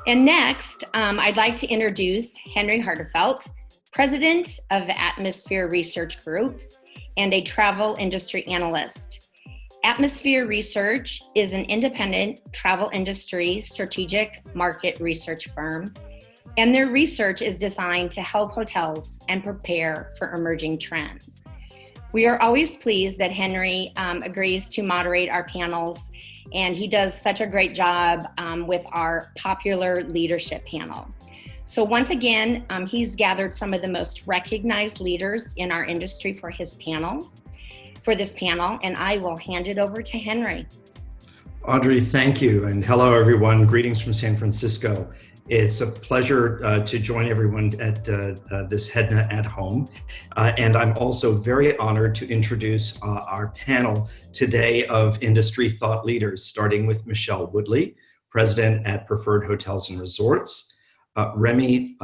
And next, I'd like to introduce Henry Harteveldt, President of the Atmosphere Research Group and a travel industry analyst. Atmosphere Research is an independent travel industry strategic market research firm, and their research is designed to help hotels and prepare for emerging trends. We are always pleased that Henry agrees to moderate our panels, and he does such a great job with our popular leadership panel. So once again, he's gathered some of the most recognized leaders in our industry for this panel, and I will hand it over to Henry. Audrey, thank you, and hello everyone. Greetings from San Francisco. It's a pleasure to join everyone at this HEDNA at home. And I'm also very honored to introduce our panel today of industry thought leaders, starting with Michelle Woodley, President at Preferred Hotels and Resorts, Remy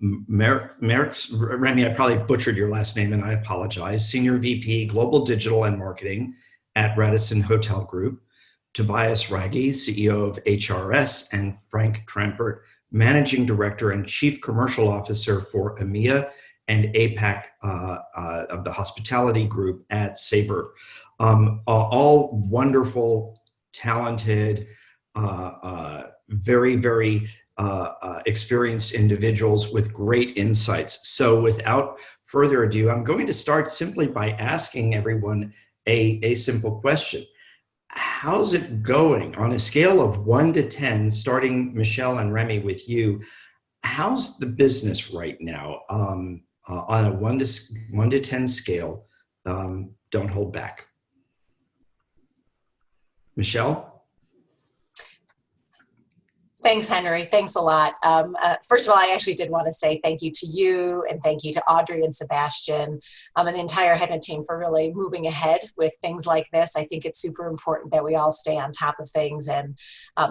Merckx, Remy, I probably butchered your last name and I apologize, Senior VP Global Digital and Marketing at Radisson Hotel Group, Tobias Ragge, CEO of HRS, and Frank Trampert, Managing Director and Chief Commercial Officer for EMEA and APAC of the Hospitality Group at Sabre. All wonderful, talented, very experienced individuals with great insights. So without further ado, I'm going to start simply by asking everyone a simple question. How's it going on a scale of 1 to 10, starting Michelle and Remy with you? How's the business right now on a 1 to 10 scale? Don't hold back. Michelle? Thanks, Henry. Thanks a lot. First of all, I actually did want to say thank you to you and thank you to Audrey and Sebastian and the entire HEDNA team for really moving ahead with things like this. I think it's super important that we all stay on top of things. And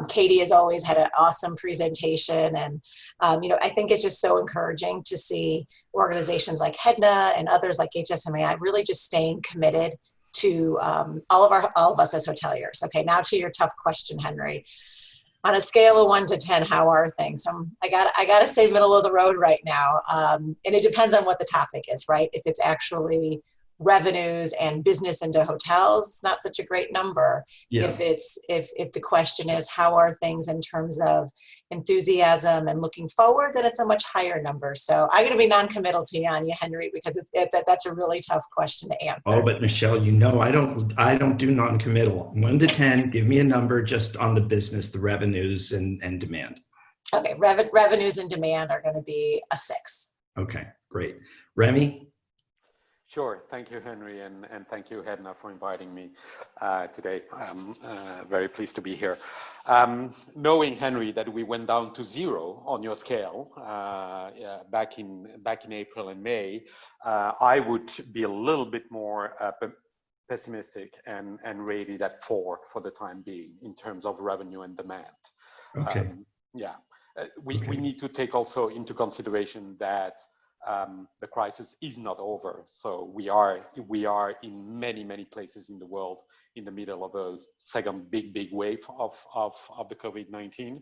Katie has always had an awesome presentation. And, I think it's just so encouraging to see organizations like HEDNA and others like HSMAI really just staying committed to all of us as hoteliers. Okay, now to your tough question, Henry. On a scale of 1 to 10, how are things? I gotta say middle of the road right now. And it depends on what the topic is, right? If it's actually revenues and business into hotels, it's not such a great number. Yeah. If the question is how are things in terms of enthusiasm and looking forward, then it's a much higher number. So I'm going to be non-committal to you on you, Henry, because that's a really tough question to answer. Oh, but Michelle, I don't do non-committal. 1 to 10, give me a number just on the business, the revenues and demand. Okay, revenues and demand are going to be a 6. Okay, great. Remy? Sure. Thank you, Henry, and thank you, HEDNA, for inviting me today. I'm very pleased to be here. Knowing, Henry, that we went down to 0 on your scale back in April and May, I would be a little bit more pessimistic and rate it at 4 for the time being in terms of revenue and demand. Okay. We need to take also into consideration that the crisis is not over. So we are in many places in the world in the middle of a second big wave of the COVID-19.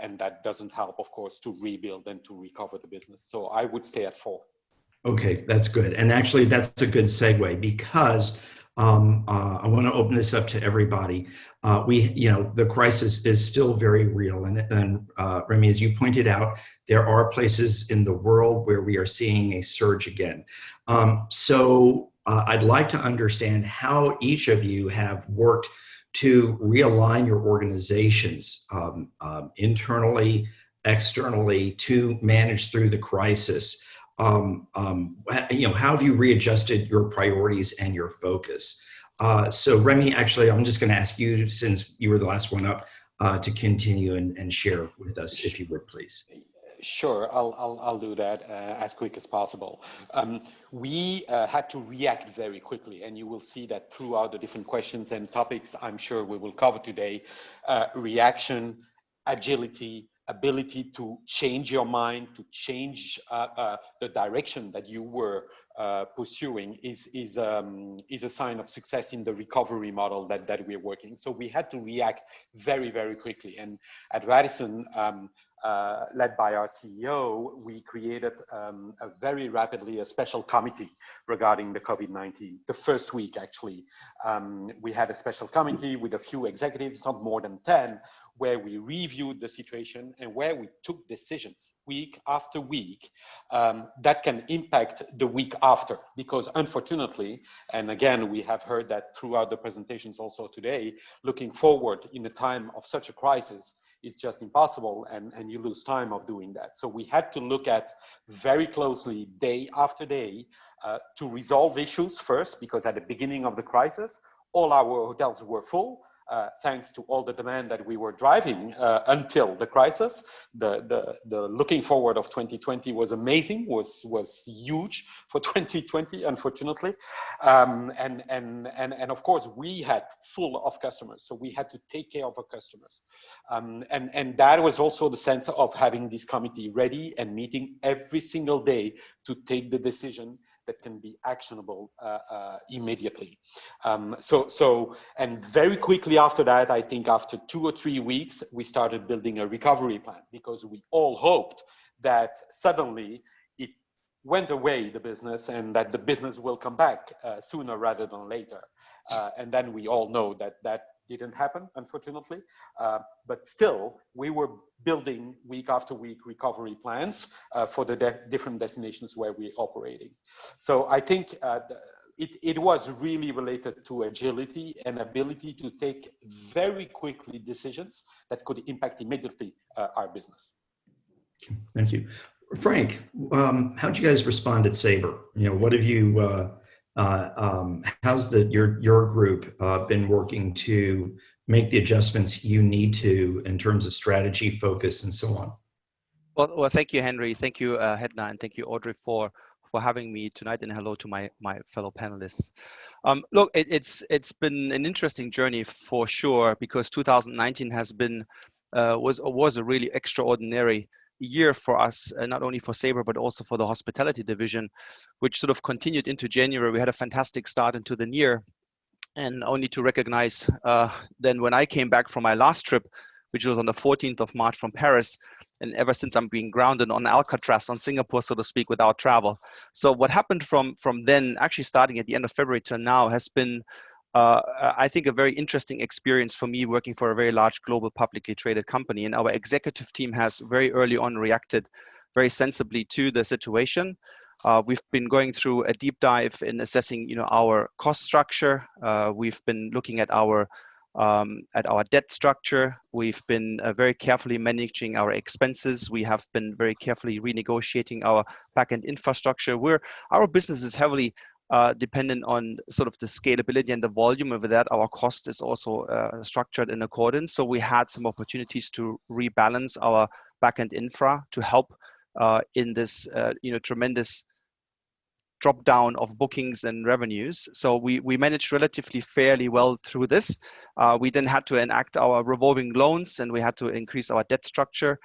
And that doesn't help, of course, to rebuild and to recover the business. So I would stay at 4. Okay, that's good. And actually that's a good segue because I want to open this up to everybody. The crisis is still very real. And Remy, as you pointed out, there are places in the world where we are seeing a surge again. So I'd like to understand how each of you have worked to realign your organizations internally, externally to manage through the crisis. How have you readjusted your priorities and your focus? So Remy, actually, I'm just going to ask you, since you were the last one up, to continue and share with us, if you would, please. Sure, I'll do that as quick as possible. We had to react very quickly, and you will see that throughout the different questions and topics I'm sure we will cover today. Reaction, agility, ability to change your mind, to change the direction that you were pursuing is a sign of success in the recovery model that we're working. So we had to react very quickly. And at Radisson, led by our CEO, we created very rapidly a special committee regarding the COVID-19. The first week, actually, we had a special committee with a few executives, not more than 10, where we reviewed the situation and where we took decisions week after week that can impact the week after. Because unfortunately, and again, we have heard that throughout the presentations also today, looking forward in a time of such a crisis is just impossible, and you lose time of doing that. So we had to look at very closely day after day to resolve issues first, because at the beginning of the crisis, all our hotels were full. Thanks to all the demand that we were driving until the crisis. The looking forward of 2020 was amazing, was huge for 2020, unfortunately. And of course, we had full of customers, so we had to take care of our customers. And that was also the sense of having this committee ready and meeting every single day to take the decision that can be actionable immediately. And very quickly after that, I think after 2 or 3 weeks, we started building a recovery plan, because we all hoped that suddenly it went away, the business, and that the business will come back sooner rather than later. And then we all know that that didn't happen, unfortunately. But still, we were building week after week recovery plans for the different destinations where we're operating. So I think it was really related to agility and ability to take very quickly decisions that could impact immediately our business. Thank you. Frank, how did you guys respond at Sabre? You know, what have you, how's your group been working to make the adjustments you need to in terms of strategy, focus, and so on? Well, thank you, Henry. Thank you, HEDNA, and thank you, Audrey, for having me tonight, and hello to my fellow panelists. Look, it's been an interesting journey for sure, because 2019 has been was a really extraordinary year for us, not only for Sabre, but also for the hospitality division, which sort of continued into January. We had a fantastic start into the year, and only to recognize then when I came back from my last trip, which was on the 14th of March from Paris, and ever since I'm being grounded on Alcatraz, on Singapore, so to speak, without travel. So what happened from then, actually starting at the end of February till now, has been I think a very interesting experience for me, working for a very large global publicly traded company. And our executive team has very early on reacted very sensibly to the situation. We've been going through a deep dive in assessing, our cost structure. We've been looking at our debt structure. We've been very carefully managing our expenses. We have been very carefully renegotiating our backend infrastructure, where our business is heavily dependent on sort of the scalability and the volume. Of that, our cost is also structured in accordance. So we had some opportunities to rebalance our backend infra to help in this tremendous drop down of bookings and revenues. So we managed relatively fairly well through this. We then had to enact our revolving loans, and we had to increase our debt structure.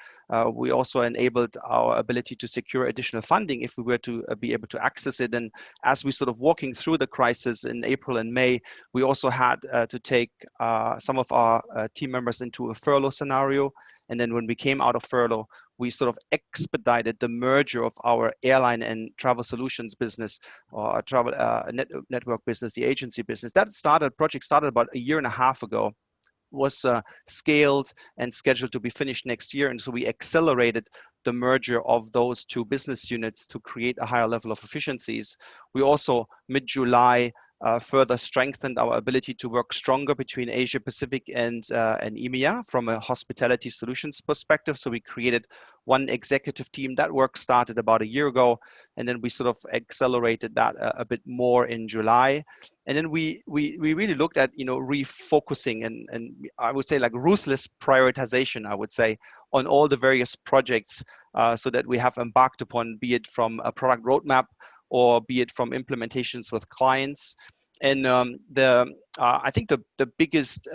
We also enabled our ability to secure additional funding if we were to be able to access it. And as we sort of walking through the crisis in April and May, we also had to take some of our team members into a furlough scenario. And then when we came out of furlough, we sort of expedited the merger of our airline and travel solutions business, or our travel network business, the agency business. Project started about a year and a half ago, was scaled and scheduled to be finished next year. And so we accelerated the merger of those two business units to create a higher level of efficiencies. We also, mid-July, further strengthened our ability to work stronger between Asia Pacific and EMEA from a hospitality solutions perspective. So we created one executive team. That work started about a year ago, and then we sort of accelerated that a bit more in July. And then we really looked at refocusing and I would say like ruthless prioritization, I would say, on all the various projects so that we have embarked upon, be it from a product roadmap or be it from implementations with clients. And I think the biggest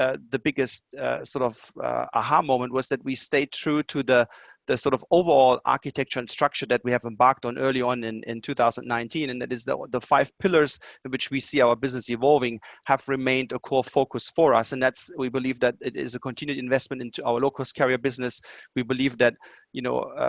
sort of aha moment was that we stayed true to the the sort of overall architecture and structure that we have embarked on early on in 2019, and that is the 5 pillars in which we see our business evolving have remained a core focus for us. And that's, we believe that it is a continued investment into our low-cost carrier business. We believe that,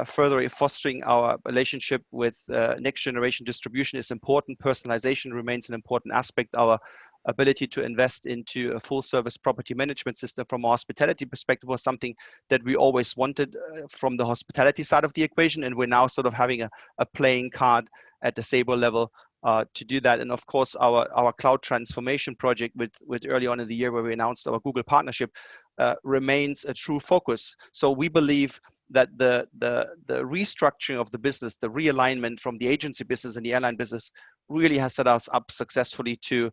further fostering our relationship with next generation distribution is important. Personalization remains an important aspect. Our ability to invest into a full service property management system from a hospitality perspective was something that we always wanted from the hospitality side of the equation. And we're now sort of having a playing card at the Sabre level to do that. And of course, our cloud transformation project with early on in the year where we announced our Google partnership remains a true focus. So we believe that the restructuring of the business, the realignment from the agency business and the airline business really has set us up successfully to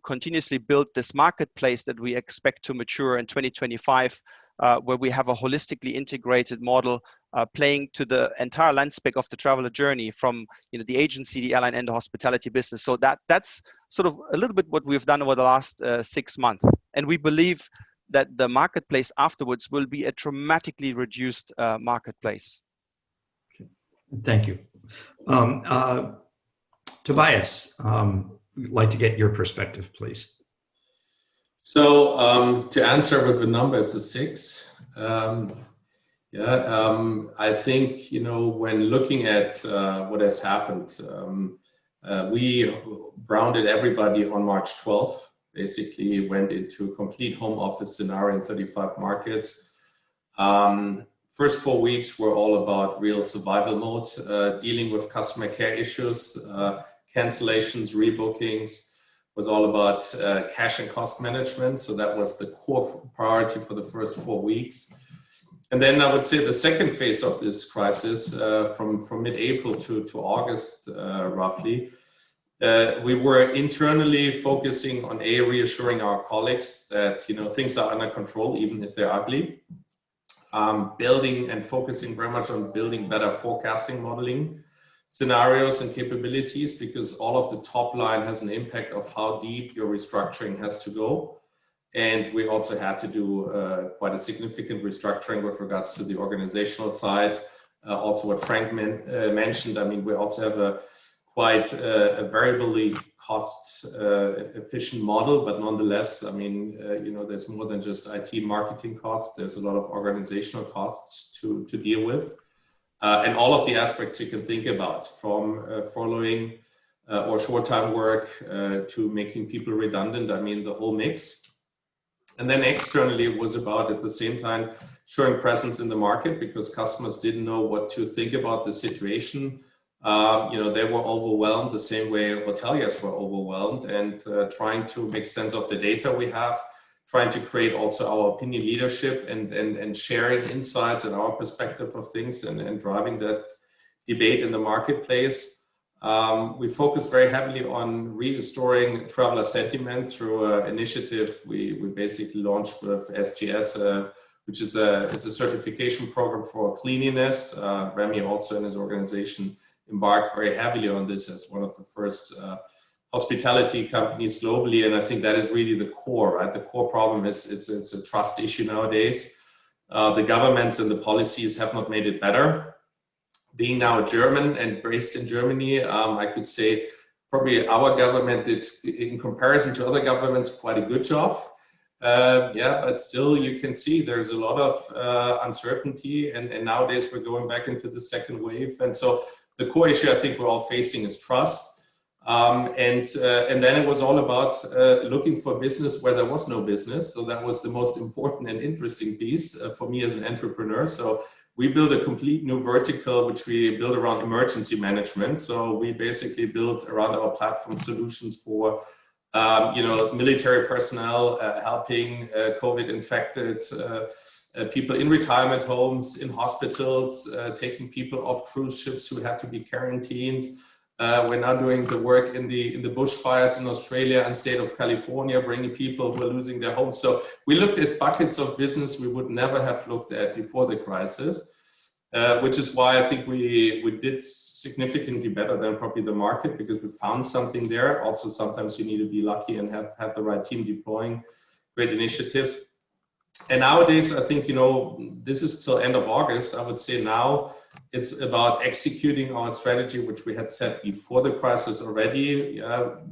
continuously build this marketplace that we expect to mature in 2025, where we have a holistically integrated model playing to the entire landscape of the traveler journey from the agency, the airline, and the hospitality business. So that's sort of a little bit what we've done over the last 6 months. And we believe that the marketplace afterwards will be a dramatically reduced marketplace. Thank you. Tobias, we'd like to get your perspective, please. So to answer with a number, it's a 6. I think, when looking at what has happened, we grounded everybody on March 12th, basically went into a complete home office scenario in 35 markets. First 4 weeks were all about real survival mode, dealing with customer care issues, cancellations, rebookings, was all about cash and cost management. So that was the core priority for the first 4 weeks. And then I would say the second phase of this crisis, from mid-April to August, roughly, we were internally focusing on reassuring our colleagues that things are under control, even if they're ugly. Building and focusing very much on building better forecasting modeling scenarios and capabilities, because all of the top line has an impact of how deep your restructuring has to go. And we also had to do quite a significant restructuring with regards to the organizational side. Also what Frank mentioned, I mean, we also have a quite a variably cost efficient model, but nonetheless, I mean, there's more than just IT marketing costs. There's a lot of organizational costs to deal with. And all of the aspects you can think about, from furloughing or short-time work to making people redundant, I mean, the whole mix. And then externally, it was about, at the same time, showing presence in the market, because customers didn't know what to think about the situation. They were overwhelmed the same way hoteliers were overwhelmed, and trying to make sense of the data we have, trying to create also our opinion leadership and sharing insights and our perspective of things and driving that debate in the marketplace. We focused very heavily on restoring traveler sentiment through an initiative we basically launched with SGS, which is a certification program for cleanliness. Remy also in his organization embarked very heavily on this as one of the first hospitality companies globally, and I think that is really the core, right? The core problem is it's a trust issue nowadays. The governments and the policies have not made it better. Being now German and based in Germany, I could say probably our government did, in comparison to other governments, quite a good job. But still you can see there's a lot of uncertainty, and nowadays we're going back into the second wave. And so the core issue I think we're all facing is trust. And then it was all about looking for business where there was no business. So that was the most important and interesting piece for me as an entrepreneur. So we built a complete new vertical, which we built around emergency management. So we basically built around our platform solutions for military personnel, helping COVID infected people in retirement homes, in hospitals, taking people off cruise ships who had to be quarantined. We're now doing the work in the bushfires in Australia and state of California, bringing people who are losing their homes. So we looked at buckets of business we would never have looked at before the crisis, which is why I think we did significantly better than probably the market, because we found something there. Also, sometimes you need to be lucky and have the right team deploying great initiatives. And nowadays, I think, this is till end of August. I would say now it's about executing our strategy, which we had set before the crisis already.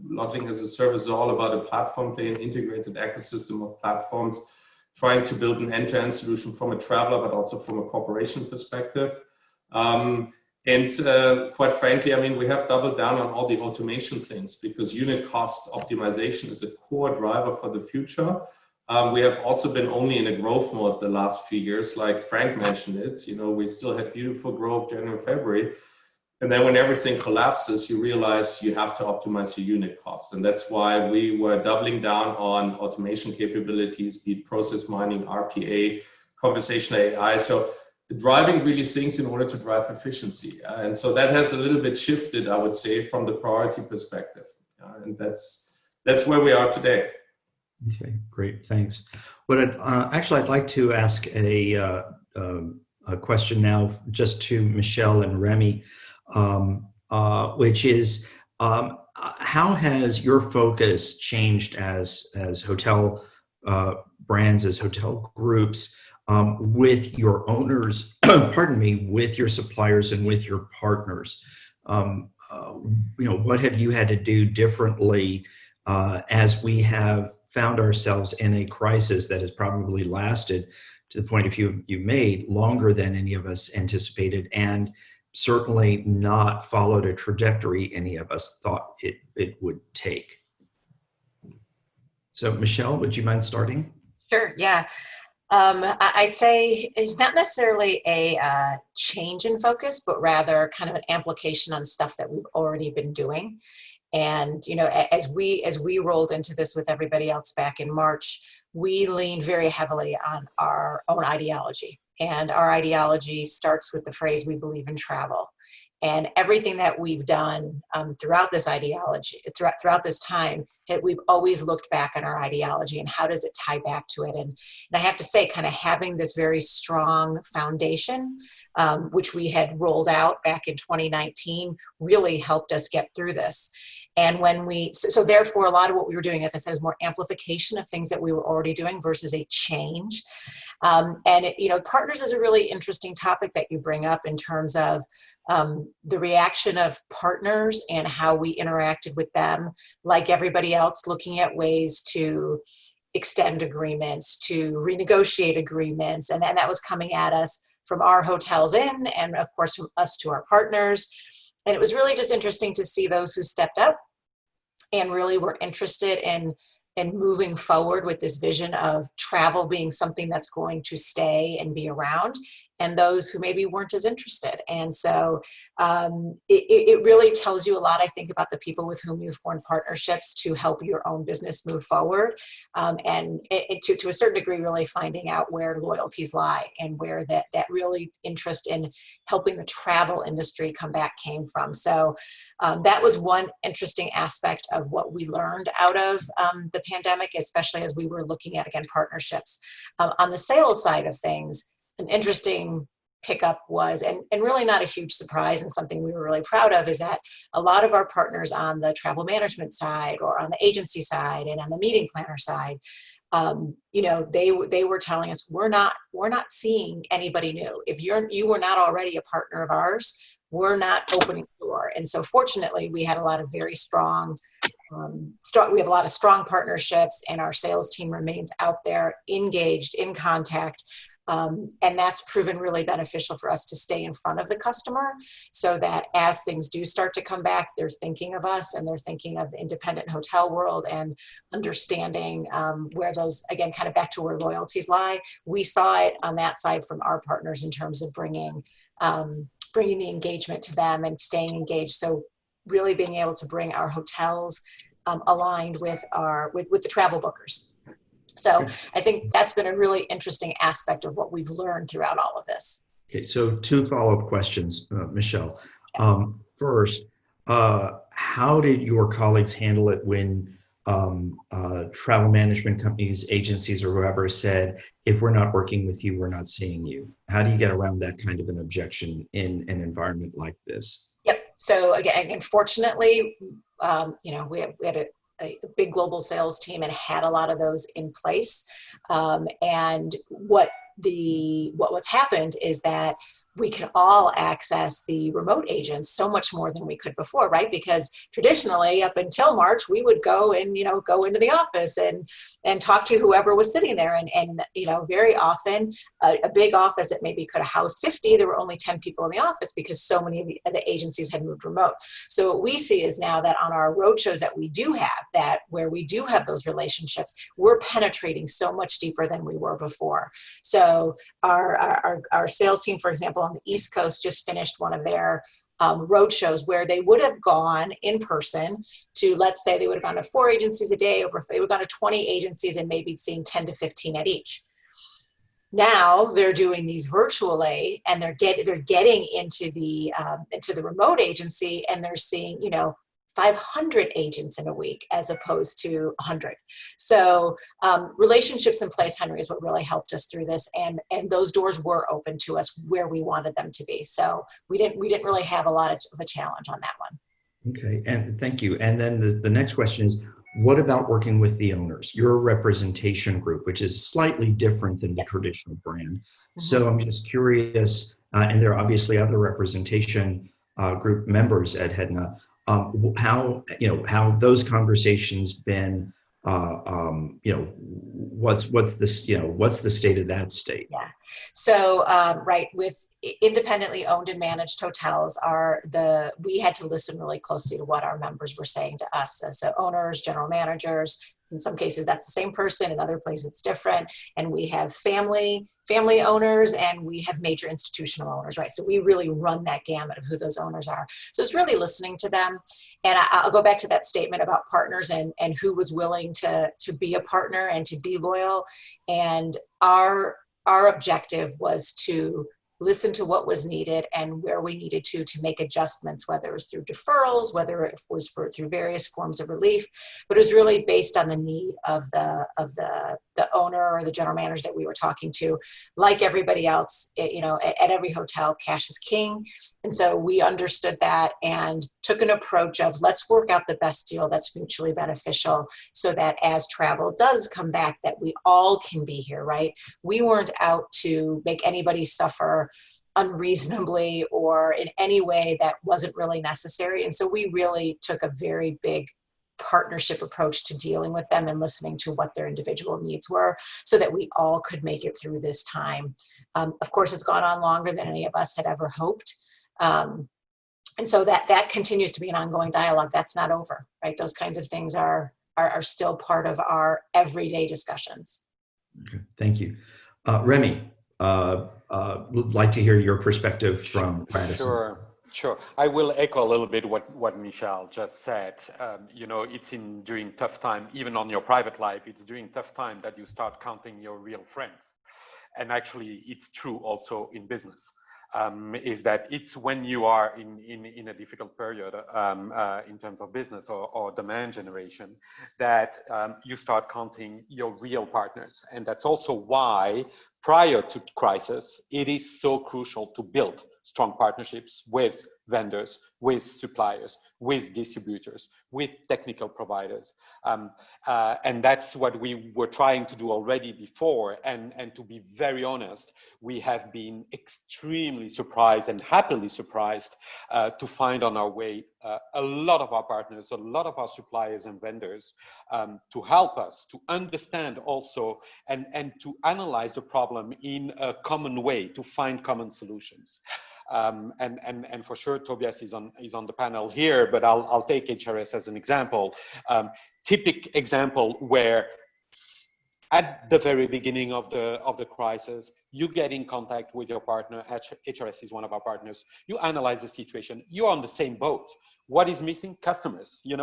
Lodging as a service is all about a platform play, an integrated ecosystem of platforms, trying to build an end-to-end solution from a traveler, but also from a corporation perspective. Quite frankly, I mean, we have doubled down on all the automation things because unit cost optimization is a core driver for the future. We have also been only in a growth mode the last few years, like Frank mentioned it. We still had beautiful growth January, February. And then when everything collapses, you realize you have to optimize your unit costs. And that's why we were doubling down on automation capabilities, be it process mining, RPA, conversational AI. So driving really things in order to drive efficiency. And so that has a little bit shifted, I would say, from the priority perspective. And that's where we are today. Okay, great, thanks. But I'd like to ask a question now just to Michelle and Remy, which is how has your focus changed as hotel brands, as hotel groups, with your owners, pardon me, with your suppliers and with your partners? What have you had to do differently as we have found ourselves in a crisis that has probably lasted, to the point of view you made, longer than any of us anticipated, and certainly not followed a trajectory any of us thought it would take? So Michelle, would you mind starting? Sure, yeah. I'd say it's not necessarily a change in focus, but rather kind of an amplification on stuff that we've already been doing. And, as we rolled into this with everybody else back in March, we leaned very heavily on our own ideology. And our ideology starts with the phrase, we believe in travel. And everything that we've done throughout this ideology, throughout this time, we've always looked back on our ideology and how does it tie back to it. And I have to say, kind of having this very strong foundation, which we had rolled out back in 2019, really helped us get through this. And so therefore, a lot of what we were doing, as I said, is more amplification of things that we were already doing versus a change. Partners is a really interesting topic that you bring up in terms of the reaction of partners and how we interacted with them, like everybody else, looking at ways to extend agreements, to renegotiate agreements. And that was coming at us from our hotels in, and of course from us to our partners. And it was really just interesting to see those who stepped up and really were interested in moving forward with this vision of travel being something that's going to stay and be around, and those who maybe weren't as interested. And so it really tells you a lot, I think, about the people with whom you've formed partnerships to help your own business move forward. And to a certain degree, really finding out where loyalties lie and where that really interest in helping the travel industry come back came from. So that was one interesting aspect of what we learned out of the pandemic, especially as we were looking at, again, partnerships. On the sales side of things, an interesting pickup was, and really not a huge surprise and something we were really proud of, is that a lot of our partners on the travel management side or on the agency side and on the meeting planner side, they were telling us, we're not seeing anybody new. If you were not already a partner of ours, we're not opening the door. And so fortunately, we had a lot of very strong, we have a lot of strong partnerships, and our sales team remains out there, engaged, in contact. And that's proven really beneficial for us to stay in front of the customer, so that as things do start to come back, they're thinking of us and they're thinking of the independent hotel world and understanding where those, again, kind of back to where loyalties lie. We saw it on that side from our partners in terms of bringing the engagement to them and staying engaged. So really being able to bring our hotels aligned with the travel bookers. So I think that's been a really interesting aspect of what we've learned throughout all of this. Okay, so 2 follow-up questions, Michelle. First, how did your colleagues handle it when travel management companies, agencies, or whoever said, if we're not working with you, we're not seeing you? How do you get around that kind of an objection in an environment like this? Yep. So again, fortunately, we had a big global sales team and had a lot of those in place. And what's happened is that we can all access the remote agents so much more than we could before, right? Because traditionally, up until March, we would go and, go into the office and talk to whoever was sitting there. And very often, a big office that maybe could have housed 50, there were only 10 people in the office because so many of the agencies had moved remote. So what we see is now that on our roadshows that we do have, where we do have those relationships, we're penetrating so much deeper than we were before. So our sales team, for example, on the East Coast just finished one of their road shows where they would have gone in person to, let's say they would have gone to 4 agencies a day, or if they would have gone to 20 agencies and maybe seeing 10 to 15 at each. Now they're doing these virtually, and they're getting into the remote agency, and they're seeing 500 agents in a week as opposed to 100. So relationships in place, Henry, is what really helped us through this, and those doors were open to us where we wanted them to be. So we didn't really have a lot of a challenge on that one. Okay, and thank you. And then the next question is, what about working with the owners? You're a representation group, which is slightly different than the traditional brand. Mm-hmm. So I'm just curious, and there are obviously other representation group members at HEDNA. How those conversations been? What's the state of that state? Yeah. So right, with independently owned and managed hotels, we had to listen really closely to what our members were saying to us. So owners, general managers, in some cases that's the same person, in other places it's different. And we have family owners, and we have major institutional owners, right? So we really run that gamut of who those owners are. So it's really listening to them. And I'll go back to that statement about partners and who was willing to be a partner and to be loyal. And our objective was to listen to what was needed and where we needed to make adjustments, whether it was through deferrals, whether it was through various forms of relief, but it was really based on the need of the owner or the general manager that we were talking to. Like everybody else, at every hotel, cash is king. And so we understood that and took an approach of, let's work out the best deal that's mutually beneficial, so that as travel does come back, that we all can be here, right? We weren't out to make anybody suffer unreasonably or in any way that wasn't really necessary. And so we really took a very big partnership approach to dealing with them and listening to what their individual needs were, so that we all could make it through this time. Of course, it's gone on longer than any of us had ever hoped. And so that continues to be an ongoing dialogue. That's not over, right? Those kinds of things are still part of our everyday discussions. Okay, thank you. Remy, would like to hear your perspective from Radisson. Sure. I will echo a little bit what Michelle just said. It's during tough time, even on your private life, it's during tough time that you start counting your real friends. And actually, it's true also in business. Is that it's when you are in a difficult period in terms of business or demand generation that you start counting your real partners. And that's also why prior to crisis, it is so crucial to build strong partnerships with vendors, with suppliers, with distributors, with technical providers. And that's what we were trying to do already before. And to be very honest, we have been extremely surprised and happily surprised to find on our way a lot of our partners, a lot of our suppliers and vendors to help us to understand also and to analyze the problem in a common way, to find common solutions. And for sure, Tobias is on the panel here, but I'll take HRS as an example. Typical example where at the very beginning of the crisis, you get in contact with your partner. HRS is one of our partners. You analyze the situation. You're on the same boat. What is missing? Customers. You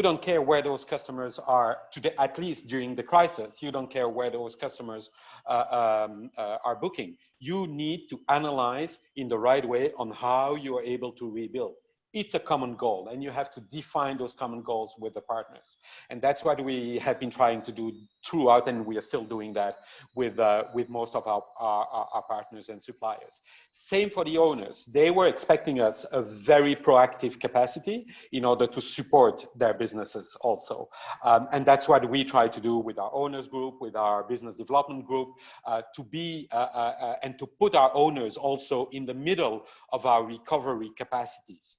don't care where those customers are today, at least during the crisis. You don't care where those customers are booking. You need to analyze in the right way on how you are able to rebuild. It's a common goal, and you have to define those common goals with the partners. And that's what we have been trying to do throughout, and we are still doing that with most of our partners and suppliers. Same for the owners. They were expecting us a very proactive capacity in order to support their businesses also. And that's what we try to do with our owners group, with our business development group, to be and to put our owners also in the middle of our recovery capacities.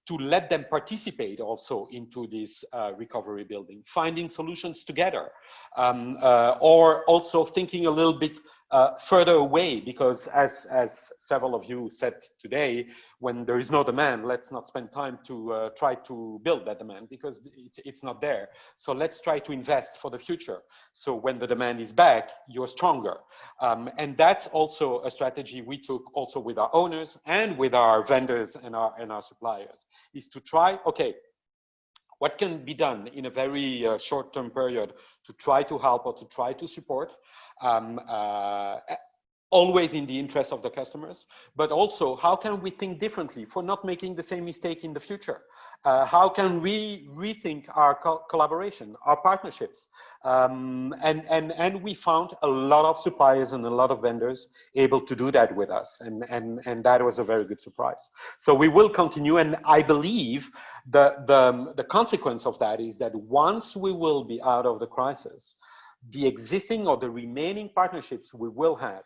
To let them participate also into this recovery building, finding solutions together, or also thinking a little bit further away, because as several of you said today, when there is no demand, let's not spend time to try to build that demand, because it's not there. So let's try to invest for the future. So when the demand is back, you're stronger. And that's also a strategy we took also with our owners and with our vendors and our suppliers, is to try, okay, what can be done in a very short-term period to try to help or to try to support, always in the interest of the customers, but also how can we think differently for not making the same mistake in the future? How can we rethink our collaboration, our partnerships? And we found a lot of suppliers and a lot of vendors able to do that with us. And that was a very good surprise. So we will continue. And I believe the consequence of that is that once we will be out of the crisis, the existing or the remaining partnerships we will have,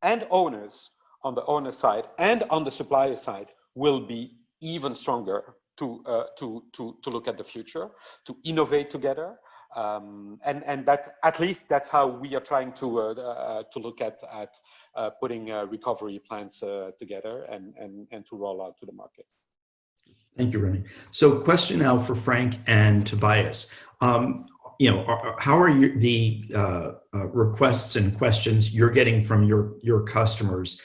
and owners on the owner side and on the supplier side, will be even stronger to look at the future, to innovate together, and that, at least that's how we are trying to look at putting recovery plans together and to roll out to the market. Thank you, Remy. So, question now for Frank and Tobias. How are the requests and questions you're getting from your customers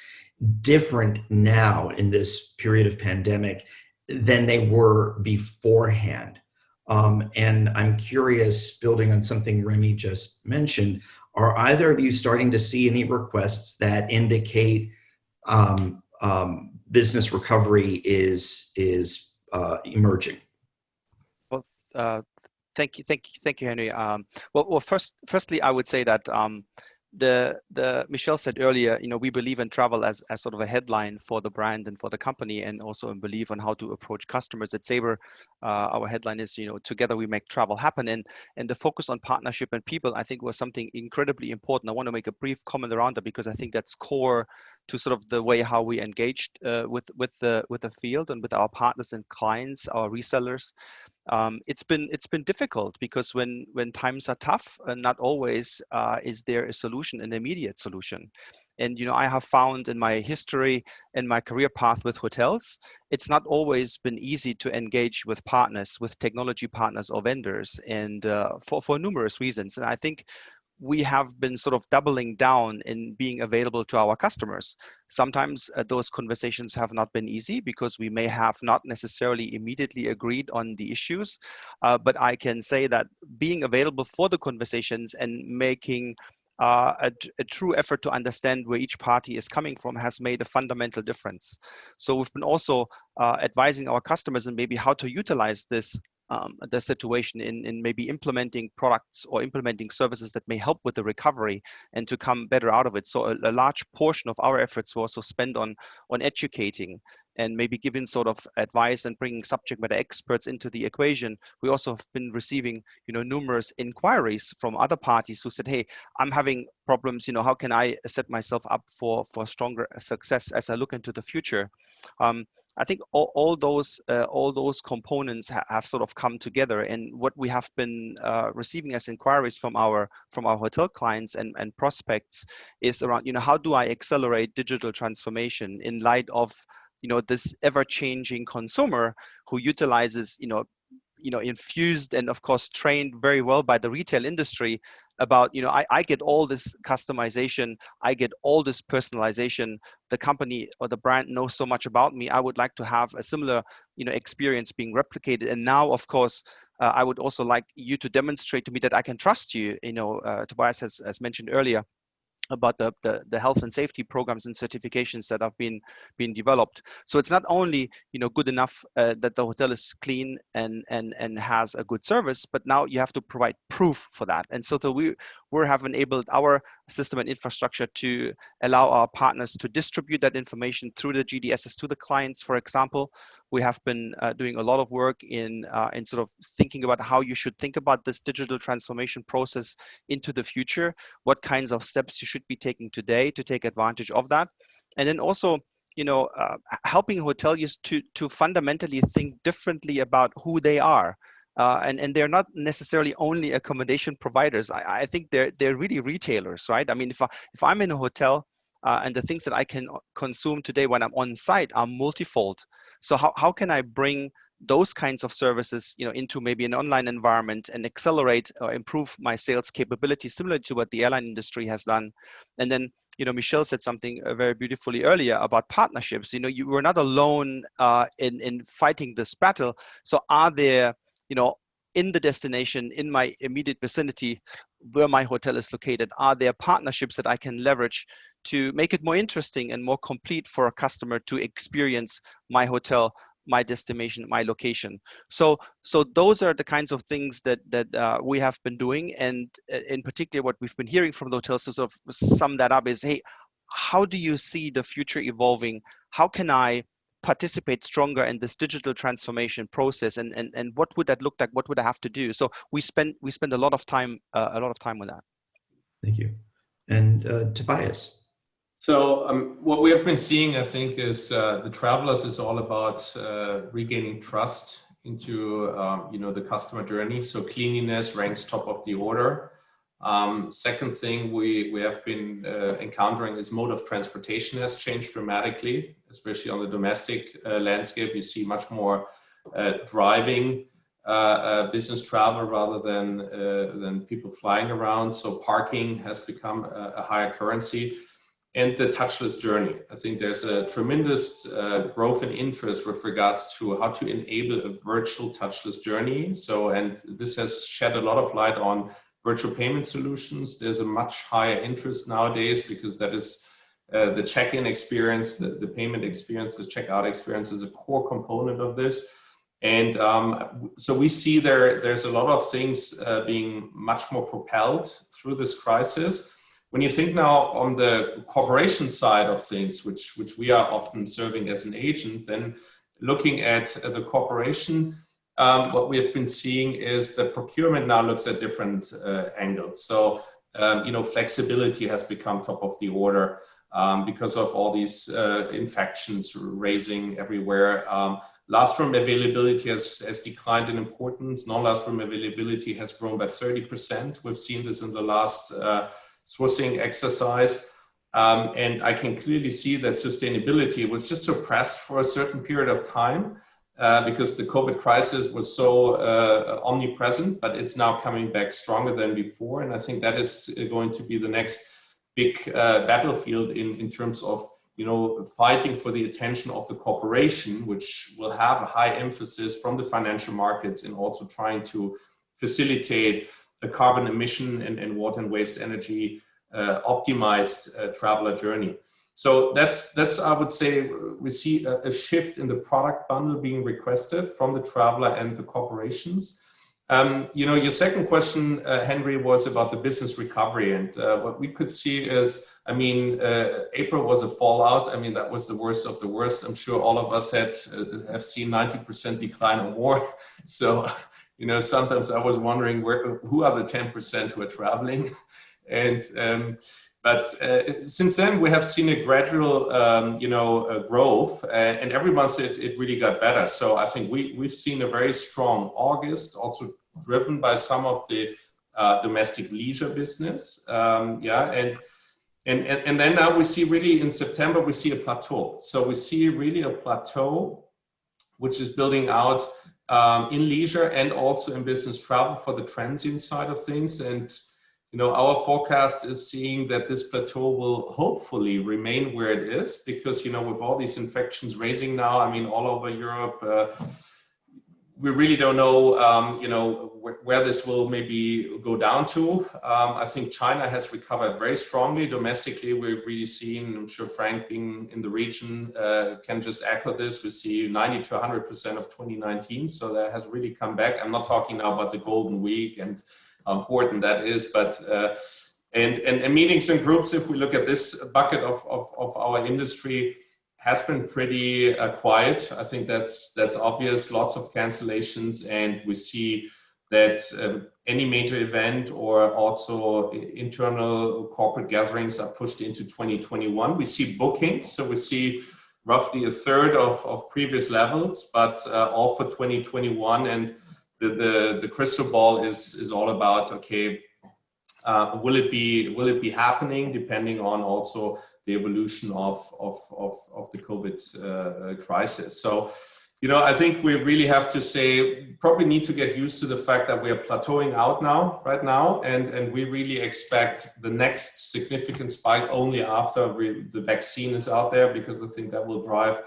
different now in this period of pandemic than they were beforehand? And I'm curious, building on something Remy just mentioned, are either of you starting to see any requests that indicate business recovery is emerging? Well, thank you, Henry. Well, firstly, I would say that Michelle said earlier, we believe in travel as sort of a headline for the brand and for the company, and also in belief on how to approach customers. At Sabre, our headline is, together we make travel happen. And the focus on partnership and people, I think, was something incredibly important. I want to make a brief comment around that, because I think that's core to sort of the way how we engaged with the field and with our partners and clients, our resellers. It's been difficult, because when times are tough, not always is there a solution, an immediate solution. And I have found in my history and my career path with hotels, it's not always been easy to engage with partners, with technology partners or vendors, and for numerous reasons. And I think we have been sort of doubling down in being available to our customers. Sometimes those conversations have not been easy, because we may have not necessarily immediately agreed on the issues. But I can say that being available for the conversations and making a true effort to understand where each party is coming from has made a fundamental difference. So we've been also advising our customers and maybe how to utilize this the situation in maybe implementing products or implementing services that may help with the recovery and to come better out of it. So a large portion of our efforts were also spent on educating and maybe giving sort of advice and bringing subject matter experts into the equation. We also have been receiving, numerous inquiries from other parties who said, hey, I'm having problems, how can I set myself up for stronger success as I look into the future? I think all those components have sort of come together, and what we have been receiving as inquiries from our hotel clients and prospects is around, how do I accelerate digital transformation in light of this ever-changing consumer who utilizes infused and of course trained very well by the retail industry about, I get all this customization, I get all this personalization, the company or the brand knows so much about me, I would like to have a similar, experience being replicated. And now, of course, I would also like you to demonstrate to me that I can trust you. Tobias has mentioned earlier, about the health and safety programs and certifications that have been developed. So it's not only good enough that the hotel is clean and has a good service, but now you have to provide proof for that. And so we have enabled our system and infrastructure to allow our partners to distribute that information through the GDSs to the clients. For example, we have been doing a lot of work in sort of thinking about how you should think about this digital transformation process into the future, what kinds of steps you should be taking today to take advantage of that. And then also, helping hoteliers to fundamentally think differently about who they are. And they're not necessarily only accommodation providers. I think they're really retailers, right? I mean, if I'm in a hotel and the things that I can consume today when I'm on site are multifold. So how can I bring those kinds of services, into maybe an online environment and accelerate or improve my sales capability, similar to what the airline industry has done? And then, Michelle said something very beautifully earlier about partnerships. You were not alone in fighting this battle. So are there, in the destination, in my immediate vicinity, where my hotel is located, are there partnerships that I can leverage to make it more interesting and more complete for a customer to experience my hotel, my destination, my location? So those are the kinds of things that we have been doing. And in particular, what we've been hearing from the hotels, to sort of sum that up, is, hey, how do you see the future evolving? How can I participate stronger in this digital transformation process, and what would that look like? What would I have to do? So we spend a lot of time with that. Thank you. And Tobias. So what we have been seeing, I think, is the travelers is all about regaining trust into the customer journey. So cleanliness ranks top of the order. Second thing we have been encountering is mode of transportation has changed dramatically, especially on the domestic landscape. You see much more driving business travel rather than people flying around. So parking has become a higher currency. And the touchless journey. I think there's a tremendous growth in interest with regards to how to enable a virtual touchless journey. So, and this has shed a lot of light on virtual payment solutions. There's a much higher interest nowadays because that is the check-in experience, the payment experience, the checkout experience is a core component of this. And so we see there's a lot of things being much more propelled through this crisis. When you think now on the corporation side of things, which we are often serving as an agent, then looking at the corporation, what we have been seeing is that procurement now looks at different angles. So, flexibility has become top of the order because of all these infections raising everywhere. Last room availability has declined in importance. Non-last room availability has grown by 30%. We've seen this in the last sourcing exercise. And I can clearly see that sustainability was just suppressed for a certain period of time because the COVID crisis was so omnipresent, but it's now coming back stronger than before. And I think that is going to be the next big battlefield in terms of, fighting for the attention of the corporation, which will have a high emphasis from the financial markets in also trying to facilitate a carbon emission and water and waste energy optimized traveler journey. So that's I would say we see a shift in the product bundle being requested from the traveler and the corporations. Your second question, Henry, was about the business recovery, and what we could see is, April was a fallout. That was the worst of the worst. I'm sure all of us have seen 90% decline or more. So, sometimes I was wondering who are the 10% who are traveling, but since then we have seen a gradual, growth, and every month it really got better. So I think we've seen a very strong August, also driven by some of the domestic leisure business, and then now we see really in September we see a plateau. So we see really a plateau, which is building out in leisure and also in business travel for the transient side of things. And our forecast is seeing that this plateau will hopefully remain where it is, because with all these infections raising now, all over Europe, we really don't know, where this will maybe go down to. I think China has recovered very strongly. Domestically, we've really seen, I'm sure Frank being in the region can just echo this, we see 90 to 100% of 2019. So that has really come back. I'm not talking now about the Golden Week and how important that is, but and meetings and groups, if we look at this bucket of our industry, has been pretty quiet. I think that's obvious, lots of cancellations, and we see that any major event or also internal corporate gatherings are pushed into 2021. We see bookings, so we see roughly a third of previous levels, but all for 2021, and the crystal ball is all about, okay, will it be happening, depending on also the evolution of the COVID crisis. So, I think we really have to say, probably need to get used to the fact that we are plateauing out right now, and we really expect the next significant spike only after the vaccine is out there, because I think that will drive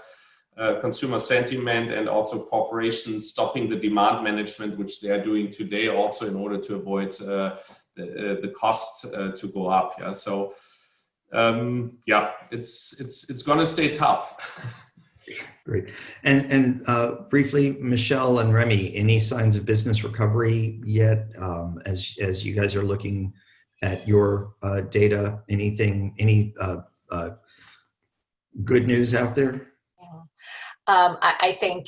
consumer sentiment and also corporations stopping the demand management, which they are doing today, also in order to avoid the cost to go up. Yeah, so it's going to stay tough. Great. And briefly, Michelle and Remy, any signs of business recovery yet? As you guys are looking at your data, any good news out there? I think,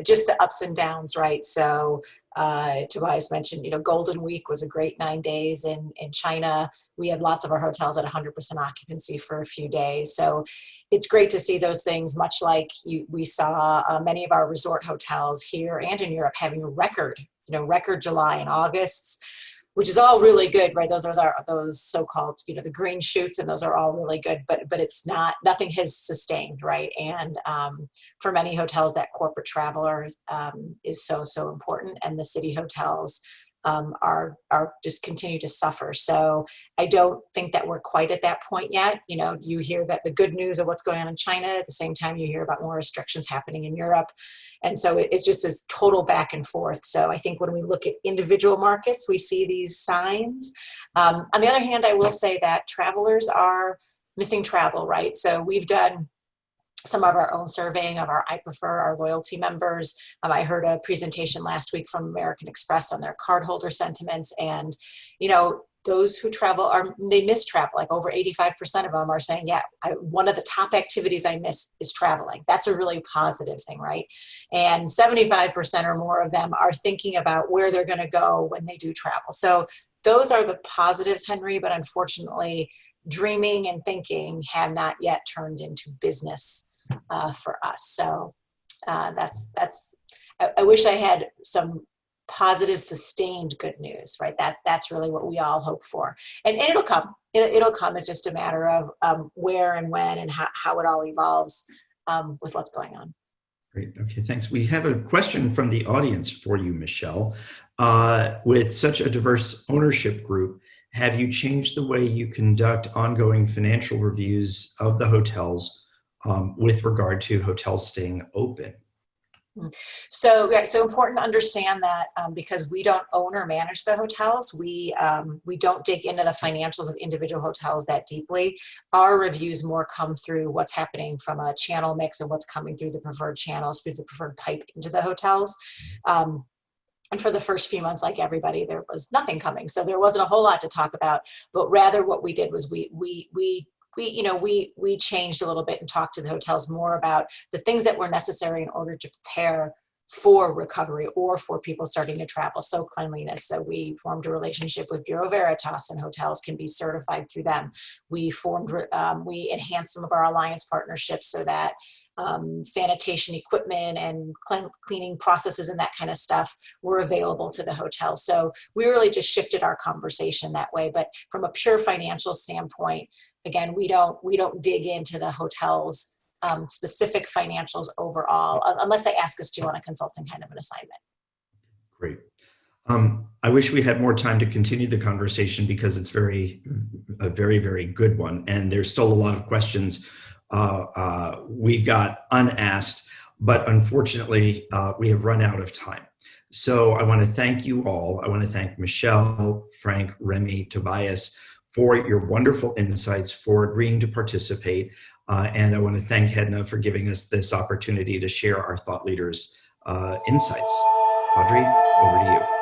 just the ups and downs, right? So Tobias mentioned, Golden Week was a great 9 days in China. We had lots of our hotels at 100% occupancy for a few days. So it's great to see those things, much like we saw many of our resort hotels here and in Europe having record July and Augusts, which is all really good, right? Those are those so-called, the green shoots, and those are all really good, but it's nothing has sustained, right? And for many hotels, that corporate travelers is so important, and the city hotels are just continue to suffer. So I don't think that we're quite at that point yet. You hear that the good news of what's going on in China, at the same time you hear about more restrictions happening in Europe. And so it's just this total back and forth. So I think when we look at individual markets, we see these signs. On the other hand, I will say that travelers are missing travel, right? So we've done some of our own surveying of our our loyalty members. I heard a presentation last week from American Express on their cardholder sentiments, and those who travel they miss travel. Like over 85% of them are saying, one of the top activities I miss is traveling. That's a really positive thing, right? And 75% or more of them are thinking about where they're going to go when they do travel. So those are the positives, Henry, but unfortunately, dreaming and thinking have not yet turned into business for us. So that's I wish I had some positive, sustained good news, right? That's really what we all hope for, and it'll come. It'll come. It's just a matter of where and when and how it all evolves with what's going on. Great. Okay, thanks. We have a question from the audience for you, Michelle. With such a diverse ownership group, have you changed the way you conduct ongoing financial reviews of the hotels with regard to hotels staying open? So important to understand that because we don't own or manage the hotels, we don't dig into the financials of individual hotels that deeply. Our reviews more come through what's happening from a channel mix and what's coming through the preferred channels, through the preferred pipe into the hotels. And for the first few months, like everybody, there was nothing coming. So there wasn't a whole lot to talk about, but rather what we did was we changed a little bit and talked to the hotels more about the things that were necessary in order to prepare for recovery or for people starting to travel. So cleanliness. So we formed a relationship with Bureau Veritas, and hotels can be certified through them. We enhanced some of our alliance partnerships so that sanitation equipment and cleaning processes and that kind of stuff were available to the hotel. So we really just shifted our conversation that way. But from a pure financial standpoint, again, we don't dig into the hotel's specific financials overall, unless they ask us to on a consulting kind of an assignment. Great. I wish we had more time to continue the conversation because it's a very, very good one. And there's still a lot of questions we got unasked, but unfortunately we have run out of time. So I want to thank you all. I want to thank Michelle, Frank, Remy, Tobias for your wonderful insights, for agreeing to participate. And I want to thank HEDNA for giving us this opportunity to share our thought leaders' insights. Audrey, over to you.